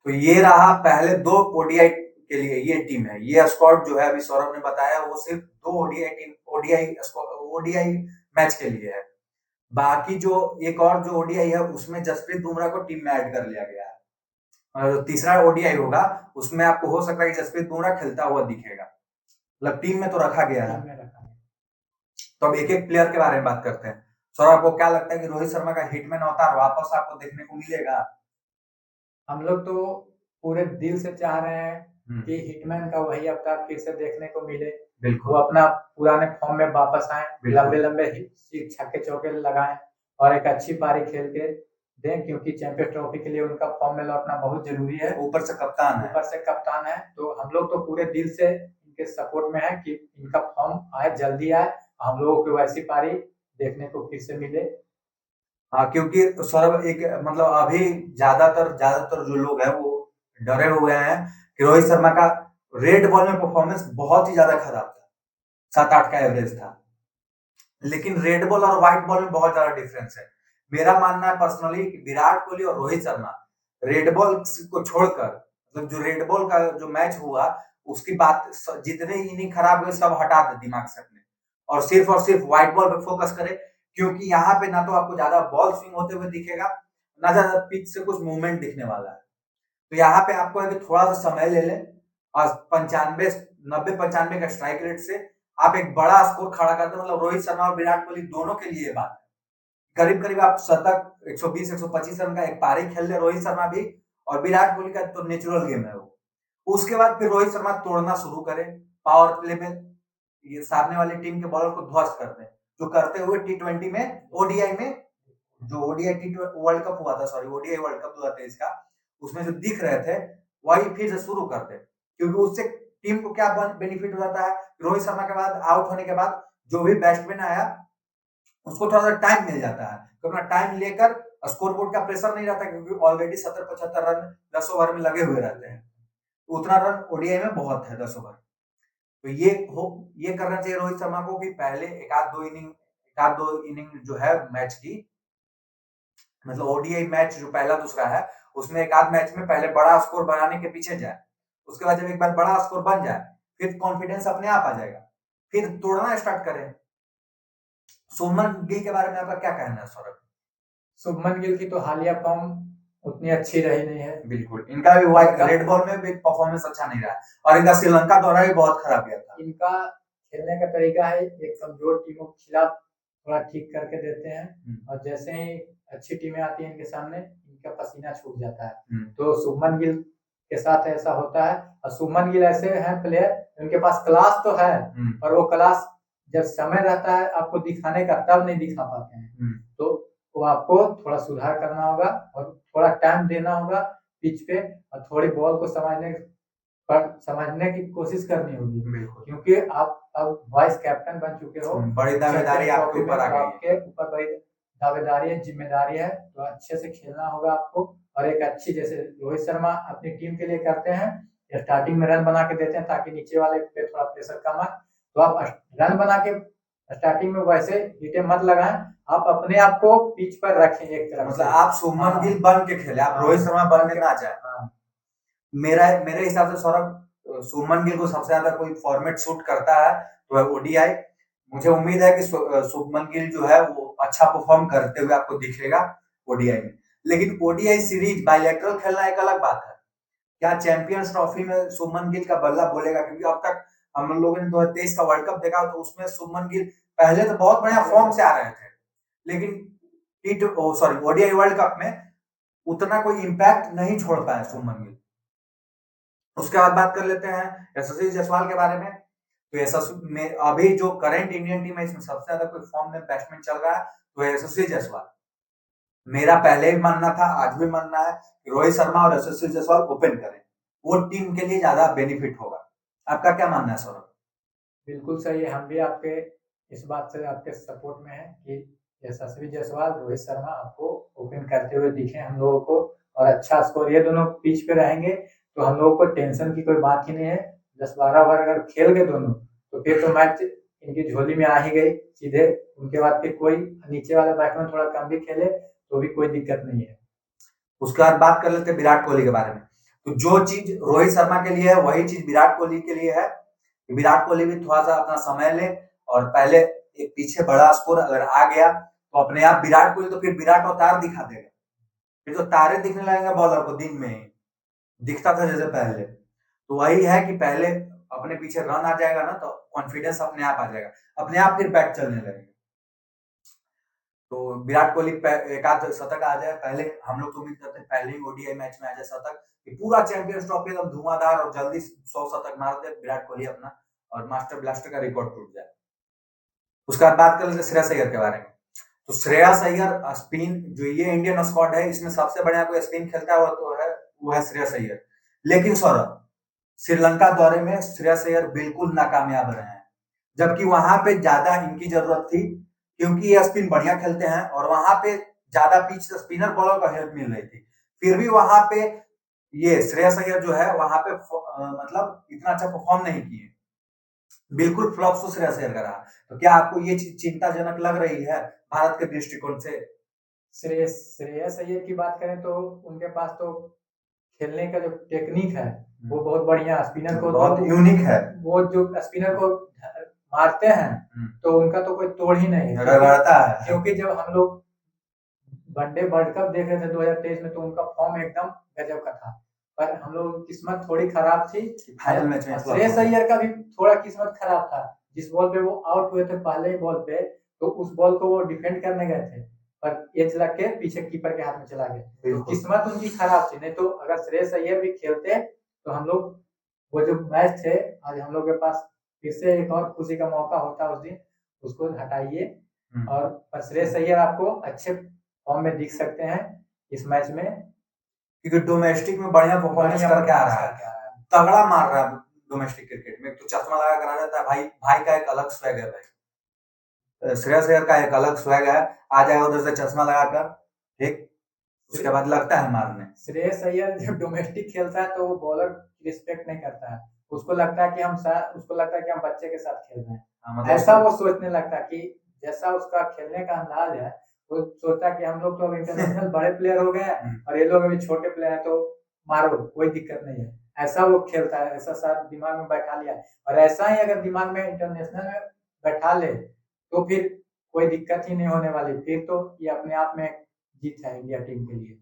तो ये रहा पहले 2 ओडीआई के लिए ये टीम है। ये स्क्वाड जो है अभी सौरभ ने बताया वो सिर्फ 2 ओडीआई मैच के लिए है। बाकी जो एक और जो ओडीआई है उसमें जसप्रीत बुमराह को टीम में ऐड कर लिया गया है, और तीसरा ओडीआई होगा उसमें आपको हो सकता है कि जसप्रीत बुमराह खेलता हुआ दिखेगा, मतलब टीम में तो रखा गया है। तो अब एक एक प्लेयर के बारे में बात करते हैं। सौरभ आपको क्या लगता है कि रोहित शर्मा का हिटमैन अवतार वापस आपको देखने को मिलेगा? हम लोग तो पूरे दिल से चाह रहे हैं कि हिटमैन का वही अवतार फिर से देखने को मिले, वो अपना पुराने फॉर्म में वापस आए, लंबे लंबे छक्के चौके लगाएं और एक अच्छी पारी खेल के दें, क्योंकि चैंपियंस ट्रॉफी के लिए उनका फॉर्म में लौटना बहुत जरूरी है। ऊपर से कप्तान है। ऊपर से कप्तान है, तो हम लोग तो पूरे दिल से इनके सपोर्ट में है कि इनका फॉर्म आए, जल्दी आए, हम लोगों को वैसी पारी देखने को फिर से मिले। हाँ, क्योंकि सौरभ एक मतलब अभी ज्यादातर जो लोग हैं वो डरे हुए हैं कि रोहित शर्मा का रेड बॉल में परफॉर्मेंस बहुत ही ज्यादा खराब था, 7-8 का एवरेज था। लेकिन रेड बॉल और व्हाइट बॉल में बहुत ज्यादा डिफरेंस है। मेरा मानना है पर्सनली कि विराट कोहली और रोहित शर्मा रेड बॉल को छोड़कर, मतलब जो रेड बॉल का जो मैच हुआ उसकी बात, जितने इनिंग खराब हुए सब हटा दे दिमाग से अपने, और सिर्फ व्हाइट बॉल पे फोकस करे। क्योंकि यहाँ पे ना तो आपको ज्यादा बॉल स्विंग होते हुए दिखेगा, ना ज्यादा पिच से कुछ मूवमेंट दिखने वाला है। तो यहाँ पे आपको है कि थोड़ा सा समय ले लें और 95 90 95 का स्ट्राइक रेट से आप एक बड़ा स्कोर खड़ा करते हैं। मतलब रोहित शर्मा और विराट कोहली दोनों के लिए बात है, करीब करीब आप शतक 120 125 रन का एक पारी खेल ले रोहित शर्मा भी, और विराट कोहली का तो नेचुरल गेम है वो। उसके बाद फिर रोहित शर्मा तोड़ना शुरू करे, पावर प्ले में ये सामने वाली टीम के बॉलर को ध्वस्त कर दे, जो करते हुए T20 में, ओडीआई में, जो ओडीआई वर्ल्ड कप हुआ था, सॉरी ओडीआई वर्ल्ड कप 2023 का, उसमें जो दिख रहे थे वही फिर से शुरू कर दे। क्योंकि उससे टीम को क्या बेनिफिट हो जाता है, रोहित शर्मा के बाद आउट होने के बाद जो भी बैट्समैन आया उसको थोड़ा सा टाइम मिल जाता है, तो अपना टाइम लेकर स्कोर बोर्ड का प्रेशर नहीं रहता, क्योंकि ऑलरेडी 70-75 रन 10 ओवर में लगे हुए रहते हैं। उतना रन ओडीआई में बहुत है 10 ओवर। तो ये करना चाहिए रोहित शर्मा को कि पहले एक आध दो इनिंग जो है मैच की, मतलब ओडीआई मैच जो पहला दूसरा है उसमें एक आध मैच में पहले बड़ा स्कोर बनाने के पीछे जाए। उसके बाद जब एक बार बड़ा स्कोर बन जाए फिर कॉन्फिडेंस अपने आप आ जाएगा, फिर तोड़ना स्टार्ट करें। शुभमन गिल के बारे में आपका क्या कहना है सौरभ? शुभमन गिल की तो हालिया फॉर्म उतनी अच्छी रही नहीं है। बिल्कुल, इनका भी व्हाइट रेड बॉल में भी परफॉर्मेंस अच्छा नहीं रहा, और इनका श्रीलंका दौरा भी बहुत खराब गया था। इनका खेलने का तरीका है एक कमजोर टीमों के खिलाफ थोड़ा ठीक करके देते हैं, और जैसे ही अच्छी टीमें आती हैं इनके सामने इनका पसीना छूट जाता है। तो शुभमन गिल के साथ ऐसा होता है, और शुभमन गिल ऐसे हैं प्लेयर उनके पास क्लास तो है, पर वो क्लास जब समय रहता है आपको दिखाने का तब नहीं दिखा पाते हैं। तो वो आपको थोड़ा सुधार करना होगा और थोड़ा टाइम देना होगा पिच पे, और थोड़ी बॉल को समझने की कोशिश करनी होगी, क्योंकि आप अब वाइस कैप्टन बन चुके हो, बड़ी दावेदारी आपके ऊपर आ गई है। आपके ऊपर बड़ी दावेदारी है, जिम्मेदारी है, तो अच्छे से खेलना होगा आपको। और एक अच्छी, जैसे रोहित शर्मा अपनी टीम के लिए करते हैं, स्टार्टिंग में रन बना के देते हैं ताकि नीचे वाले पे थोड़ा प्रेशर कम आए, तो आप रन बना के स्टार्टिंग में वैसे हिटे मत लगाएं, आप अपने आप को पिच पर रखें एक तरफ मतलब आप शुभमन गिल बन के खेले, आप रोहित शर्मा बन के ना जाए। मेरे हिसाब से सौरभ, शुभमन गिल को सबसे ज्यादा कोई फॉर्मेट सूट करता है तो है ओडीआई। मुझे उम्मीद है कि शुभमन गिल जो है वो अच्छा परफॉर्म करते हुए आपको दिखेगा ओडीआई में। लेकिन ओडीआई सीरीज बायलैटरल खेलना एक अलग बात है। क्या चैंपियंस ट्रॉफी में शुभमन गिल का बल्ला बोलेगा? क्योंकि अब तक हम लोगों ने 2023 का वर्ल्ड कप देखा तो उसमें शुभमन गिल पहले तो बहुत बढ़िया फॉर्म से आ रहे थे, लेकिन ओडीआई वर्ल्ड कप में उतना कोई इंपैक्ट नहीं छोड़ पाया शुभमन गिल। उसके बाद बात कर लेते हैं यशस्वी जायसवाल के बारे में। तो यशस्वी में अभी जो करंट इंडियन टीम है इसमें सबसे ज्यादा कोई फॉर्म में बैट्समैन चल रहा है तो यशस्वी जायसवाल। मेरा पहले भी मानना था, आज भी मानना है कि रोहित शर्मा और यशस्वी जायसवाल ओपन करें, वो टीम के लिए ज्यादा बेनिफिट होगा। आपका क्या मानना है सौरभ? बिल्कुल सही है, हम भी आपके इस बात से आपके सपोर्ट में है कि यशस्वी जायसवाल, रोहित शर्मा आपको ओपन करते हुए दिखे हम लोगों को, और अच्छा स्कोर, ये दोनों पिच पे रहेंगे तो हम लोगों को टेंशन की कोई बात ही नहीं है। 10-12 ओवर अगर खेल गए दोनों तो फिर तो मैच इनकी झोली में आ ही गई सीधे। उनके बाद फिर कोई नीचे वाला बैट्समैन थोड़ा कम भी खेले तो भी कोई दिक्कत नहीं है। उसके बाद बात कर लेते हैं विराट कोहली के बारे में। तो जो चीज रोहित शर्मा के लिए है वही चीज विराट कोहली के लिए है। विराट कोहली भी थोड़ा सा अपना समय ले, और पहले एक पीछे बड़ा स्कोर अगर आ गया तो अपने आप विराट कोहली तो फिर विराट अवतार दिखा देगा, फिर तो तारे दिखने लगेंगे बॉलर को, दिन में ही दिखता था जैसे पहले। तो वही है कि पहले अपने पीछे रन आ जाएगा ना तो कॉन्फिडेंस अपने आप आ जाएगा, अपने आप फिर बैट चलने लगेगा। तो विराट कोहली एक आध शतक आ जाए, पहले हम लोग तो उम्मीद करते हैं पहले ही ओडीआई मैच में आ जाए शतक, कि पूरा चैंपियंस ट्रॉफी एकदम धुआंधार और जल्दी 100 शतक मार दे विराट कोहली अपना, और मास्टर ब्लास्टर का रिकॉर्ड टूट जाए। उसके बाद बात कर लेते श्रेयस अय्यर के बारे में। तो श्रेयस अय्यर स्पिन जो ये इंडियन स्क्वाड है इसमें सबसे बढ़िया कोई स्पिन खेलता है वो है श्रेयस अय्यर। लेकिन सौरभ, श्रीलंका दौरे में श्रेयस अय्यर बिल्कुल नाकामयाब रहे हैं, जबकि वहां पे ज्यादा इनकी जरूरत थी क्योंकि ये स्पिन बढ़िया खेलते हैं और वहां पे ज्यादा पिच स्पिनर बॉलर का हेल्प मिल रही थी। फिर भी वहां पे ये श्रेयस अय्यर जो है वहां पे मतलब इतना अच्छा परफॉर्म नहीं किए, बिल्कुल फ्लॉप तो श्रेयस अय्यर का रहा। तो क्या आपको ये चीज चिंताजनक लग रही है भारत के दृष्टिकोण से? श्रेयस श्रेयस अय्यर की बात करें तो उनके पास तो खेलने का जो टेक्निक है वो बहुत बढ़िया, स्पिनर को बहुत तो यूनिक है। वो जो स्पिनर को मारते हैं तो उनका तो कोई तोड़ ही नहीं है, रगड़ता है। क्योंकि जब हम लोग वनडे वर्ल्ड कप देख रहे थे 2023 में तो उनका फॉर्म एकदम गजब का था, पर हम लोग की किस्मत थोड़ी खराब थी। फाइनल मैच में श्रेयस अय्यर का भी थोड़ा किस्मत खराब था, जिस बॉल पे वो आउट हुए थे पहले ही बॉल पे, तो उस बॉल को वो डिफेंड करने गए थे पर एज लग के पीछे कीपर के हाथ में चला गया, तो किस्मत उनकी खराब थी। नहीं तो अगर श्रेयस अय्यर भी खेलते तो हम लोग वो जो मैच थे आज हम लोग के पास फिर से एक और खुशी का मौका होता उस दिन, उसको हटाइए। और श्रेयस अय्यर आपको अच्छे फॉर्म में दिख सकते हैं इस मैच में, क्योंकि डोमेस्टिक में बढ़िया परफॉर्मेंस करके आ रहा है, तगड़ा मार रहा है डोमेस्टिक क्रिकेट में। तो चश्मा लगा कर आ जाता है भाई, भाई का एक अलग स्वैग है भाई, श्रेयस अय्यर का एक अलग स्वैग है। आ जाएगा उधर से चश्मा लगाकर, ठीक, उसके बाद लगता है मारने। श्रेयस अय्यर जब डोमेस्टिक खेलता है तो वो बॉलर रिस्पेक्ट नहीं करता है, उसको लगता है कि हम बच्चे के साथ खेल रहे हैं। मतलब ऐसा वो सोचने लगता है कि जैसा उसका खेलने का अंदाज है, वो सोचता है कि हम लोग तो अब इंटरनेशनल बड़े प्लेयर हो गए हैं और ये लोग अभी छोटे प्लेयर हैं, तो मारो कोई दिक्कत नहीं है, ऐसा वो खेलता है, ऐसा साथ दिमाग में बैठा लिया। और ऐसा ही अगर दिमाग में इंटरनेशनल में बैठा ले तो फिर कोई दिक्कत ही नहीं होने वाली, फिर तो ये अपने आप में जीत है इंडिया टीम के लिए।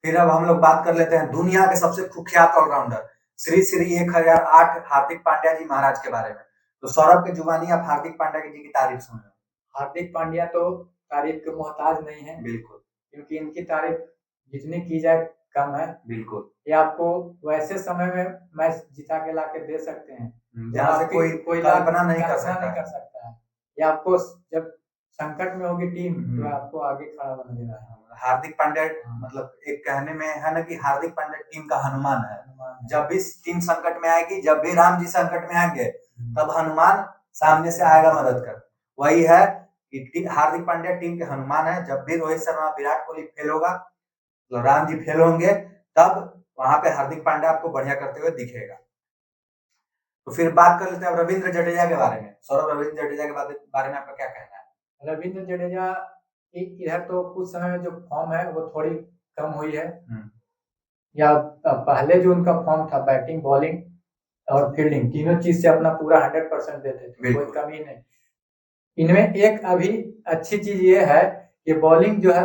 फिर अब हम लोग बात कर लेते हैं दुनिया के सबसे कुख्यात ऑलराउंडर श्री श्री 1008 हार्दिक पांड्या जी महाराज के बारे में। तो सौरभ के जुबानी आप हार्दिक पांड्या जी की तारीफ सुने। हार्दिक पांड्या तो तारीफ के मोहताज नहीं है, बिल्कुल, क्योंकि इनकी तारीफ जितनी की जाए कम है। बिल्कुल, ये आपको वैसे समय में मैच जिता के ला के दे सकते हैं जहाँ से कोई कल्पना नहीं कर सकता है। ये आपको जब संकट में होगी टीम तो आपको आगे खड़ा हुआ नजर आएगा। हार्दिक पांड्या मतलब एक कहने में है ना कि हार्दिक पांड्या टीम का हनुमान है। जब भी टीम संकट में आएगी, जब भी राम जी संकट में आएंगे, तब हनुमान सामने से आएगा मदद कर। वही है कि हार्दिक पांड्या टीम के हनुमान है। जब भी रोहित शर्मा विराट कोहली फेल होगा तो राम जी फेल होंगे, तब वहां पे हार्दिक पांड्या आपको बढ़िया करते हुए दिखेगा। तो फिर बात कर लेते हैं रविंद्र जडेजा के बारे में। सौरभ, रविंद्र जडेजा के बारे में आपका क्या कहना है? रविंद्र जडेजा इधर तो कुछ समय में जो फॉर्म है वो थोड़ी कम हुई है, या पहले जो उनका फॉर्म था बैटिंग बॉलिंग और फील्डिंग तीनों चीज से अपना पूरा 100% देते थे, कोई कमी नहीं। इनमें एक अभी अच्छी चीज ये है कि बॉलिंग जो है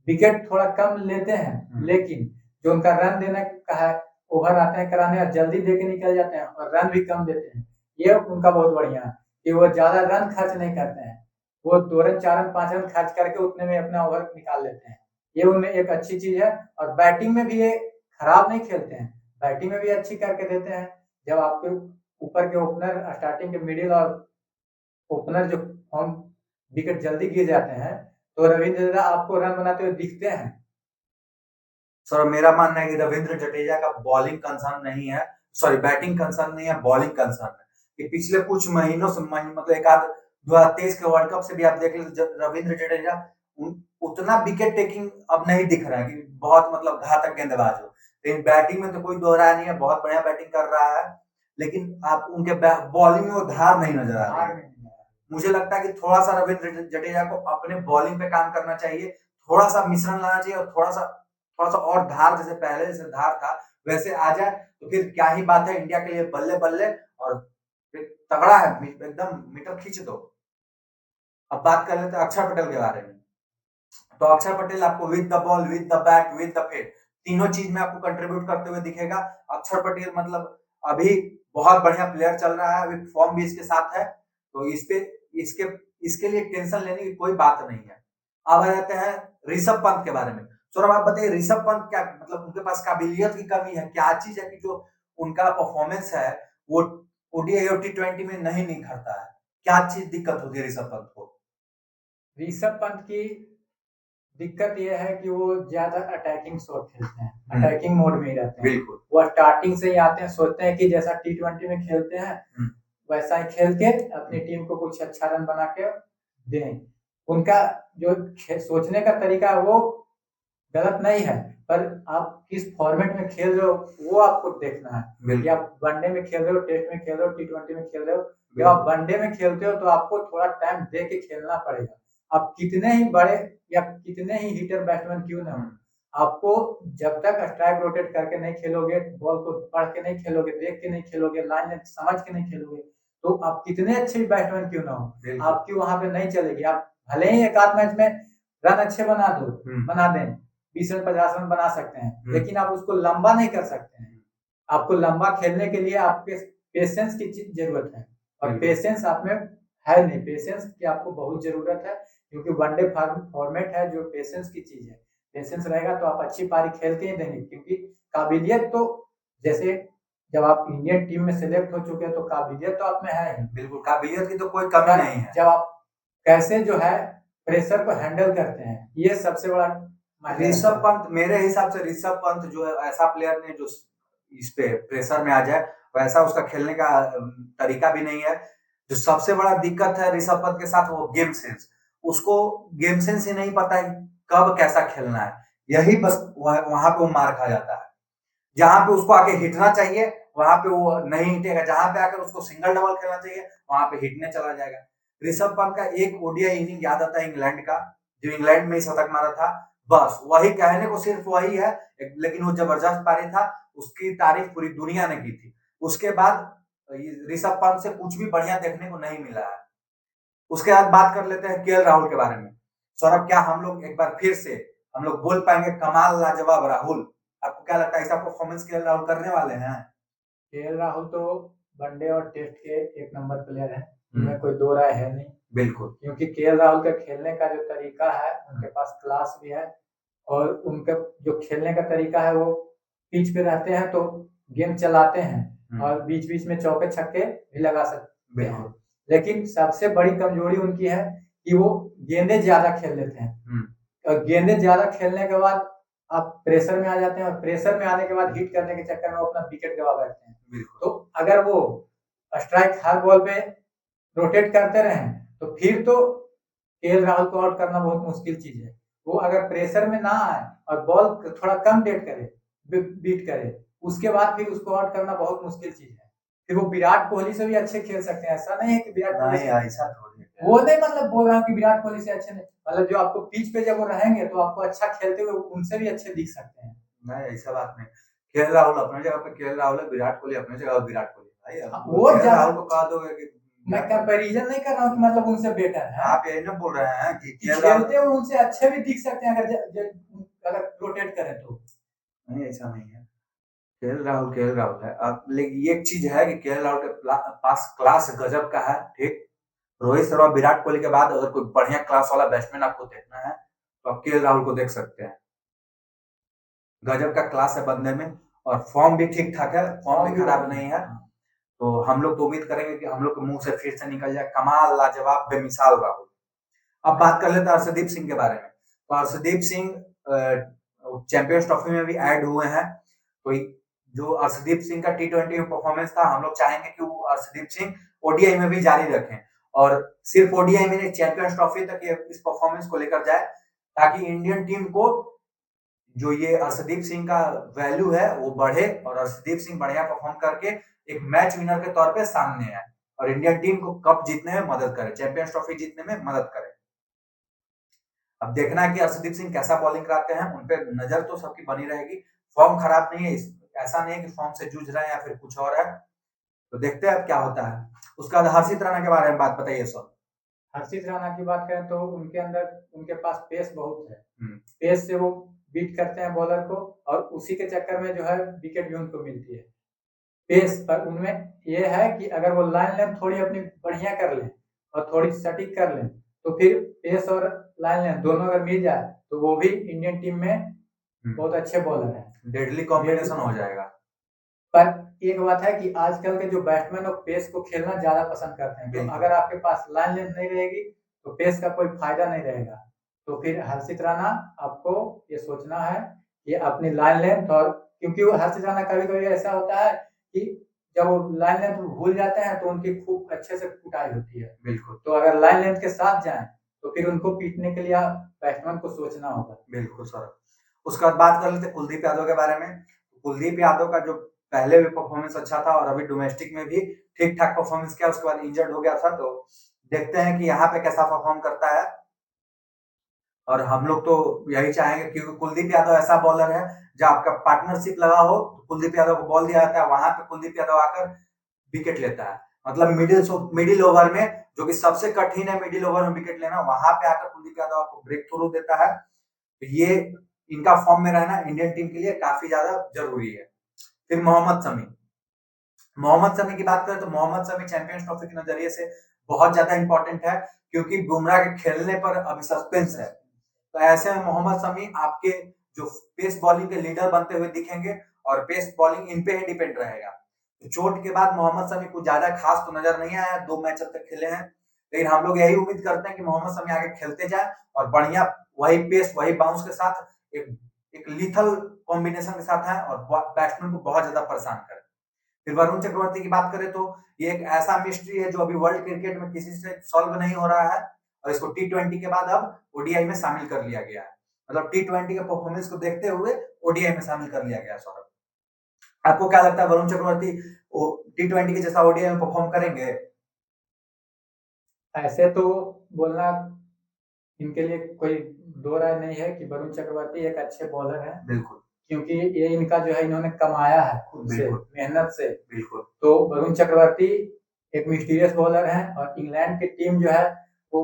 विकेट थोड़ा कम लेते हैं, लेकिन जो उनका रन देने का है, ओवर आते हैं कराने और जल्दी दे के निकल जाते हैं और रन भी कम देते हैं। ये उनका बहुत बढ़िया है कि वो ज्यादा रन खर्च नहीं करते हैं, वो 2 रन 4 रन 5 रन खर्च करके उतने में अपना ओवर निकाल लेते हैं। ये उनमें एक अच्छी चीज है। और बैटिंग में भी ये खराब नहीं खेलते हैं, बैटिंग में भी अच्छी करके देते हैं। जब आपके ऊपर के ओपनर स्टार्टिंग के मिडिल और ओपनर जो फॉर्म विकेट जल्दी गिर जाते हैं तो रविंद्र जडेजा आपको रन बनाते हुए दिखते हैं। सर, मेरा मानना है कि रविंद्र जडेजा का बॉलिंग कंसर्न नहीं है, सॉरी बैटिंग कंसर्न नहीं है, बॉलिंग कंसर्न है। कि पिछले कुछ महीनों से मतलब एक आध 2023 के वर्ल्ड कप से भी आप देख लीजिए रविंद्र जडेजा उतना विकेट टेकिंग अब नहीं दिख रहा है कि बहुत मतलब घातक गेंदबाज हो। लेकिन बैटिंग में तो कोई दो राय नहीं है, बहुत बढ़िया बैटिंग कर रहा है, लेकिन आप उनके बॉलिंग में वो धार नहीं नजर आ रही है। मुझे लगता है कि थोड़ा सा रविंद्र जडेजा को अपने बॉलिंग पे काम करना चाहिए, थोड़ा सा मिश्रण लाना चाहिए और थोड़ा सा और धार, जैसे पहले जैसे धार था वैसे आ जाए तो फिर क्या ही बात है, इंडिया के लिए बल्ले बल्ले और तगड़ा है, एकदम मीटर खींच दो। अब बात कर लेते हैं अक्षर पटेल के बारे में। तो अक्षर पटेल आपको with the ball, with the bat, with the field, तीनों चीज में आपको कंट्रीब्यूट करते हुए दिखेगा। अक्षर पटेल मतलब अभी बहुत बढ़िया प्लेयर चल रहा है, अभी फॉर्म भी इसके साथ है, तो इसके इसके लिए टेंशन लेने की कोई बात नहीं है। अब आ जाते हैं ऋषभ पंत के बारे में। सौरभ, आप बताइए ऋषभ पंत क्या मतलब उनके पास काबिलियत की कमी है, क्या चीज है कि जो उनका परफॉर्मेंस है वो ओडीआई और T20 में नहीं निखरता है, क्या चीज दिक्कत होती है ऋषभ पंत को? ऋषभ पंत की दिक्कत यह है कि वो ज्यादा अटैकिंग शॉट खेलते हैं, अटैकिंग मोड में ही रहते हैं। बिल्कुल। वो स्टार्टिंग से ही आते हैं, सोचते हैं कि जैसा T20 में खेलते हैं वैसा ही खेल के अपनी टीम को कुछ अच्छा रन बना के दें। उनका जो सोचने का तरीका है वो गलत नहीं है, पर आप किस फॉर्मेट में खेल रहे हो वो आपको देखना है। या वनडे में खेल रहे हो, टेस्ट में खेल रहे हो, T20 में खेल रहे हो। जब आप वनडे में खेलते हो तो आपको थोड़ा टाइम दे के खेलना पड़ेगा। आप कितने ही बड़े या कितने ही हिटर बैट्समैन क्यों ना हो, आपको जब तक स्ट्राइक रोटेट करके नहीं खेलोगे, बॉल को पढ़ के नहीं खेलोगे, देख के नहीं खेलोगे, लाइन लेंथ समझ के नहीं खेलोगे, तो आप कितने अच्छे बैट्समैन क्यों ना हो, आपकी वहां पे नहीं चलेगी। आप भले ही एक आध मैच में रन अच्छे बना दें, 20 रन 50 रन बना सकते हैं, लेकिन आप उसको लंबा नहीं कर सकते हैं। आपको लंबा खेलने के लिए आपके पेशेंस की जरूरत है, और पेशेंस आप में है नहीं। पेशेंस की आपको बहुत जरूरत है, क्योंकि वनडे फॉर्मेट है जो पेशेंस की चीज है। पेशेंस रहेगा तो आप अच्छी पारी खेलते ही देंगे, क्योंकि काबिलियत तो जैसे जब आप इंडियन टीम में सिलेक्ट हो चुके हैं तो काबिलियत तो आप में है ही। बिल्कुल, काबिलियत की तो कोई कमी नहीं है। जब आप कैसे जो है प्रेशर को हैंडल करते हैं, ये सबसे बड़ा ऋषभ पंत, मेरे हिसाब से ऋषभ पंत जो है ऐसा प्लेयर ने जो इस पे प्रेशर में आ जाए, वैसा उसका खेलने का तरीका भी नहीं है। जो सबसे बड़ा दिक्कत है ऋषभ पंत के साथ वो गेम सेंस, उसको गेम सेंस ही नहीं पता है कब कैसा खेलना है। यही बस वहां पे वो मार खा जाता है। जहां पे उसको आके हिटना चाहिए वहां पे वो नहीं हिटेगा, जहां पे आकर उसको सिंगल डबल खेलना चाहिए वहां पे हिटने चला जाएगा। ऋषभ पंत का एक ओडीआई इनिंग याद आता है इंग्लैंड का, जो इंग्लैंड में ही शतक मारा था, बस वही कहने को सिर्फ वही है, लेकिन वो जबरदस्त पारी था, उसकी तारीफ पूरी दुनिया ने की थी। उसके बाद ऋषभ पंत से कुछ भी बढ़िया देखने को नहीं मिला है। उसके बाद बात कर लेते हैं केएल राहुल के बारे में। सौरभ, क्या हम लोग एक बार फिर से हम लोग बोल पाएंगे कमाल लाजवाब राहुल? आपको क्या लगता है ऐसा परफॉर्मेंस केएल राहुल करने वाले हैं? केएल राहुल तो वनडे और टेस्ट के एक नंबर प्लेयर है, उनमें कोई दो राय है नहीं। बिल्कुल, क्योंकि केएल राहुल का खेलने का जो तरीका है, उनके पास क्लास भी है, और उनका जो खेलने का तरीका है वो पिच पे रहते हैं तो गेम चलाते हैं और बीच बीच में चौके छक्के भी लगा सकते हैं। लेकिन सबसे बड़ी कमजोरी उनकी है कि वो गेंदे ज्यादा खेल लेते हैं, और गेंदे ज्यादा खेलने के बाद आप प्रेशर में आ जाते हैं, और प्रेशर में आने के बाद हिट करने के चक्कर में वो अपना विकेट गवा बैठते हैं। तो अगर वो स्ट्राइक हर बॉल पे रोटेट करते रहे तो फिर तो केएल राहुल को आउट करना बहुत मुश्किल चीज है। वो अगर प्रेशर में ना आए और बॉल थोड़ा कम डेट करे, बीट करे, उसके बाद फिर उसको आउट करना बहुत मुश्किल चीज है। फिर वो विराट कोहली से भी अच्छे खेल सकते हैं, ऐसा नहीं है कि विराट कोहली से ऐसा थोड़ी है। वो नहीं मतलब बोल रहा हूँ कि विराट कोहली से अच्छे नहीं, मतलब जो आपको पिच पे जब वो रहेंगे तो आपको अच्छा खेलते हुए उनसे भी अच्छे दिख सकते हैं। नहीं, ऐसा बात नहीं। केएल राहुल अपने जगह पे केएल राहुल है, विराट कोहली अपने जगह विराट कोहली भाई। वो केएल राहुल को कह दोगे कि मैं कंपैरिजन नहीं कर रहा हूँ कि मतलब उनसे बेटर है। आप यही ना बोल रहे हैं कि खेलते हुए उनसे अच्छे भी दिख सकते हैं अगर रोटेट करें तो। नहीं, ऐसा नहीं है। केएल राहुल है। अब लेकिन ये एक चीज है कि केएल राहुल के पास क्लास गजब का है, ठीक। रोहित शर्मा, विराट कोहली के बाद अगर कोई बढ़िया क्लास वाला बैट्समैन आपको देखना है तो आप केएल राहुल को देख सकते हैं। गजब का क्लास है बंदे में, और फॉर्म भी ठीक ठाक है, फॉर्म भी खराब नहीं है। तो हम लोग तो उम्मीद करेंगे कि हम लोग के मुंह से फिर से निकल जाए कमाल लाजवाब बेमिसाल राहुल। अब बात कर लेते हैं अर्शदीप सिंह के बारे में। तो अर्शदीप सिंह चैंपियंस ट्रॉफी में भी ऐड हुए हैं। तो जो अर्शदीप सिंह का T20 में परफॉर्मेंस था, हम लोग चाहेंगे कि वो अर्शदीप सिंह ओडीआई में भी जारी रखें, और सिर्फ ओडीआई में नहीं, चैंपियंस ट्रॉफी तक इस परफॉर्मेंस को लेकर जाए, ताकि इंडियन टीम को जो ये अर्शदीप सिंह का वैल्यू है वो बढ़े, और अर्शदीप सिंह बढ़िया परफॉर्म करके एक मैच विनर के तौर पे सामने आए और इंडियन टीम को कप जीतने में मदद करे, चैंपियंस ट्रॉफी जीतने में मदद करे। अब देखना है कि अर्शदीप सिंह कैसा बॉलिंग कराते हैं, उनपे नजर तो सबकी बनी रहेगी। फॉर्म खराब नहीं है, ऐसा नहीं है कि फॉर्म से जूझ रहे हैं या फिर कुछ और है, तो देखते हैं अब क्या होता है। उसके बाद हर्षित राणा के बारे में बात बताइए सर। हर्षित राणा की बात करें तो उनके अंदर उनके पास पेस बहुत है, पेस से वो बीट करते हैं बॉलर को, और उसी के चक्कर में जो है विकेट भी उनको मिलती है। पेस पर उनमें ये है कि अगर वो लाइन लेंथ थोड़ी अपनी बढ़िया कर ले और थोड़ी सटीक कर ले, तो फिर पेस और लाइन लेंथ दोनों अगर मिल जाए तो वो भी इंडियन टीम में बहुत अच्छे बॉलर हैं, डेडली कॉम्बिनेशन हो जाएगा। पर एक बात है कि आजकल के जो बैट्समैन और पेस को खेलना ज्यादा पसंद करते हैं, तो अगर आपके पास लाइन लेंथ नहीं रहेगी तो पेस का कोई फायदा नहीं रहेगा। तो फिर हर्षित राणा आपको ये सोचना है कि अपनी लाइन लेंथ, और क्योंकि वो हर्षित राणा कभी-कभी ऐसा होता है कि जब वो लाइन लेंथ भूल जाते हैं तो उनकी खूब अच्छे से कुटाई होती है। बिल्कुल तो अगर लाइन लेंथ के साथ जाएं तो फिर उनको पीटने के लिए बैट्समैन को सोचना होगा। बिल्कुल सर। उसके बाद बात कर लेते हैं कुलदीप यादव के बारे में। कुलदीप यादव का जो पहले भी परफॉर्मेंस अच्छा था और अभी डोमेस्टिक में भी ठीक ठाक परफॉर्मेंस किया, उसके बाद इंजर्ड हो गया था। तो देखते हैं कि यहाँ पे कैसा परफॉर्म करता है। और हम लोग तो यही चाहेंगे क्योंकि कुलदीप यादव ऐसा बॉलर है, जब आपका पार्टनरशिप लगा हो तो कुलदीप यादव को बॉल दिया जाता है, वहां पे कुलदीप यादव आकर विकेट लेता है। मतलब मिडिल ओवर में, जो कि सबसे कठिन है मिडिल ओवर में विकेट लेना, वहां पे आकर कुलदीप यादव आपको ब्रेक थ्रू देता है। तो ये इनका फॉर्म में रहना इंडियन टीम के लिए काफी ज्यादा जरूरी है। फिर मोहम्मद शमी। मोहम्मद शमी की बात करें तो मोहम्मद शमी चैंपियंस ट्रॉफी के नजरिए से बहुत ज्यादा इंपॉर्टेंट है, क्योंकि बुमराह के खेलने पर अभी सस्पेंस है। तो ऐसे में मोहम्मद शमी आपके जो पेस बॉलिंग के लीडर बनते हुए दिखेंगे, और पेस बॉलिंग इन पे ही डिपेंड रहेगा। तो चोट के बाद मोहम्मद शमी कुछ ज्यादा खास तो नजर नहीं आया, 2 मैच अब तक खेले हैं। लेकिन हम लोग यही उम्मीद करते हैं कि मोहम्मद शमी आगे खेलते जाए और बढ़िया वही पेस वही बाउंस के साथ एक एक लीथल कॉम्बिनेशन के साथ है और बैट्समैन को बहुत ज्यादा परेशान करे। फिर वरुण चक्रवर्ती की बात करें तो ये एक ऐसा मिस्ट्री है जो अभी वर्ल्ड क्रिकेट में किसी से सॉल्व नहीं हो रहा है, और इसको टी20 के बाद अब ओडीआई में शामिल कर लिया गया है। मतलब टी20 के परफॉर्मेंस को देखते हुए ओडीआई में शामिल कर लिया गया है। सौरभ, आपको क्या लगता है वरुण चक्रवर्ती टी20 के जैसा ओडीआई में परफॉर्म करेंगे? ऐसे तो बोलना इनके लिए कोई दो राय नहीं है कि वरुण चक्रवर्ती एक अच्छे बॉलर हैं। बिल्कुल, क्योंकि ये इनका जो है इन्होंने कमाया है खुद से, बिल्कुल, मेहनत से। बिल्कुल, तो वरुण चक्रवर्ती एक मिस्टीरियस बॉलर है, और इंग्लैंड की टीम जो है वो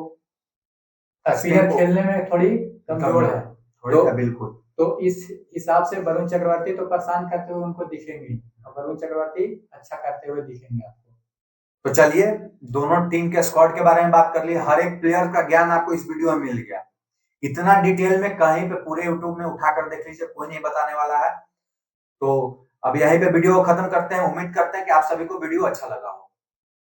स्पिनर खेलने में थोड़ी कमजोर है। बिल्कुल। तो इस हिसाब से वरुण चक्रवर्ती तो परेशान करते हुए उनको दिखेंगे, और वरुण चक्रवर्ती अच्छा करते हुए दिखेंगे आपको। तो चलिए, दोनों टीम के स्क्वाड के बारे में बात कर ली, हर एक प्लेयर का ज्ञान आपको इस वीडियो में मिल गया। इतना डिटेल में कहीं पे पूरे यूट्यूब में उठाकर देख लीजिए, कोई नहीं बताने वाला है। तो अब यहीं पे वीडियो को खत्म करते हैं। उम्मीद करते हैं कि आप सभी को वीडियो अच्छा लगा हो।